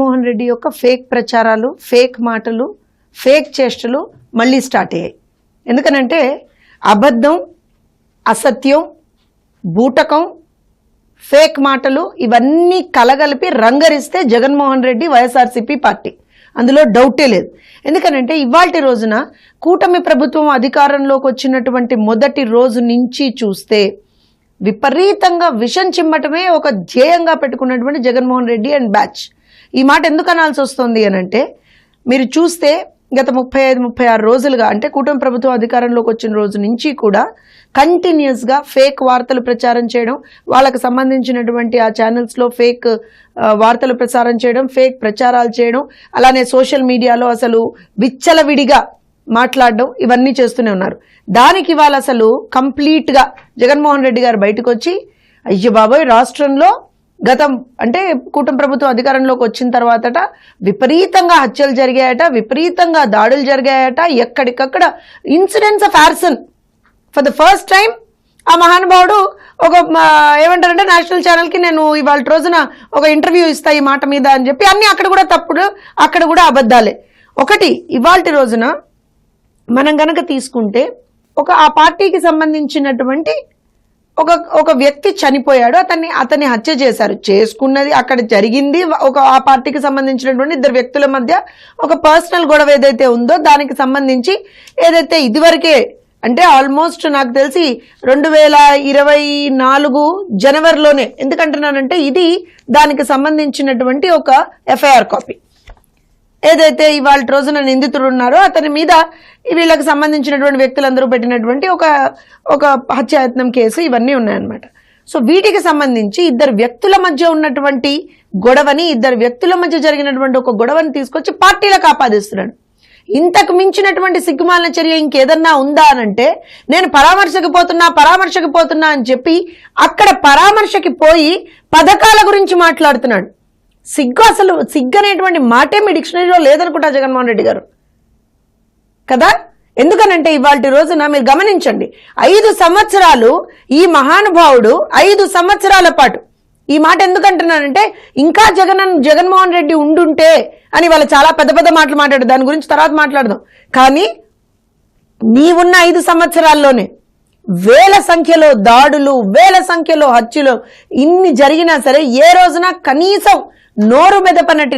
మోహన్ రెడ్డి యొక్క ఫేక్ ప్రచారాలు, ఫేక్ మాటలు, ఫేక్ చేష్టలు మళ్ళీ స్టార్ట్ అయ్యాయి. ఎందుకనంటే అబద్ధం, అసత్యం, బూటకం, ఫేక్ మాటలు ఇవన్నీ కలగలిపి రంగరిస్తే జగన్మోహన్ రెడ్డి వైఎస్ఆర్సీపీ పార్టీ, అందులో డౌటే లేదు. ఎందుకనంటే ఇవాల్టి రోజున కూటమి ప్రభుత్వం అధికారంలోకి వచ్చినటువంటి మొదటి రోజు నుంచి చూస్తే విపరీతంగా విషం చిమ్మటమే ఒక ధ్యేయంగా పెట్టుకున్నటువంటి జగన్మోహన్ రెడ్డి అండ్ బ్యాచ్. ఈ మాట ఎందుకు అనాల్సి వస్తుంది అనంటే, మీరు చూస్తే గత 35-36 రోజులుగా, అంటే కూటమి ప్రభుత్వం అధికారంలోకి వచ్చిన రోజు నుంచి కూడా కంటిన్యూస్గా ఫేక్ వార్తలు ప్రచారం చేయడం, వాళ్ళకు సంబంధించినటువంటి ఆ ఛానల్స్లో ఫేక్ వార్తలు ప్రసారం చేయడం, ఫేక్ ప్రచారాలు చేయడం, అలానే సోషల్ మీడియాలో అసలు విచ్చలవిడిగా మాట్లాడడం, ఇవన్నీ చేస్తూనే ఉన్నారు. దానికి వాళ్ళు అసలు కంప్లీట్గా జగన్మోహన్ రెడ్డి గారు బయటకు వచ్చి, అయ్యో బాబోయ్ రాష్ట్రంలో గతం అంటే కూటమి ప్రభుత్వం అధికారంలోకి వచ్చిన తర్వాతట విపరీతంగా హత్యలు జరిగాయట, విపరీతంగా దాడులు జరిగాయట, ఎక్కడికక్కడ incidents of arson. For the first time ఆ మహానుభావుడు ఒక ఏమంటారంటే నేషనల్ ఛానల్కి నేను ఇవాళ రోజున ఒక ఇంటర్వ్యూ ఇస్తా ఈ మాట మీద అని చెప్పి, అన్ని అక్కడ కూడా తప్పుడు, అక్కడ కూడా అబద్ధాలే. ఒకటి ఇవాల్టి రోజున మనం గనక తీసుకుంటే ఆ పార్టీకి సంబంధించినటువంటి ఒక వ్యక్తి చనిపోయాడు, అతన్ని హత్య చేశారు. చేసుకున్నది అక్కడ జరిగింది ఆ పార్టీకి సంబంధించినటువంటి ఇద్దరు వ్యక్తుల మధ్య ఒక పర్సనల్ గొడవ ఏదైతే ఉందో దానికి సంబంధించి ఏదైతే ఇదివరకే అంటే ఆల్మోస్ట్ నాకు తెలిసి 2024 జనవరిలోనే, ఎందుకంటున్నానంటే ఇది దానికి సంబంధించినటువంటి ఒక ఎఫ్ఐఆర్ కాపీ. ఏదైతే ఇవాళ రోజున నిందితుడు ఉన్నారో అతని మీద వీళ్ళకి సంబంధించినటువంటి వ్యక్తులందరూ పెట్టినటువంటి ఒక హత్యాయత్నం కేసు ఇవన్నీ ఉన్నాయన్నమాట. సో వీటికి సంబంధించి ఇద్దరు వ్యక్తుల మధ్య ఉన్నటువంటి గొడవని, ఇద్దరు వ్యక్తుల మధ్య జరిగినటువంటి ఒక గొడవని తీసుకొచ్చి పార్టీలకు ఆపాదిస్తున్నాడు. ఇంతకు మించినటువంటి సిగ్గుమాలిన చర్య ఇంకేదన్నా ఉందా అనంటే, నేను పరామర్శకు పోతున్నా అని చెప్పి అక్కడ పరామర్శకి పోయి పథకాల గురించి మాట్లాడుతున్నాడు. అసలు సిగ్గు అనేటువంటి మాటే మీ డిక్షనరీలో లేదనుకుంటా జగన్మోహన్ రెడ్డి గారు కదా. ఎందుకనంటే ఇవాల్టి రోజున మీరు గమనించండి, 5 సంవత్సరాలు ఈ మహానుభావుడు 5 సంవత్సరాల పాటు, ఈ మాట ఎందుకంటున్నానంటే ఇంకా జగన్మోహన్ రెడ్డి ఉండుంటే అని వాళ్ళు చాలా పెద్ద పెద్ద మాటలు మాట్లాడారు, దాని గురించి తర్వాత మాట్లాడదాం. కానీ నీవున్న 5 సంవత్సరాల్లోనే వేల సంఖ్యలో దాడులు, వేల సంఖ్యలో హత్యలు ఇన్ని జరిగినా సరే ఏ రోజున కనీసం నోరు మెదపనట్టు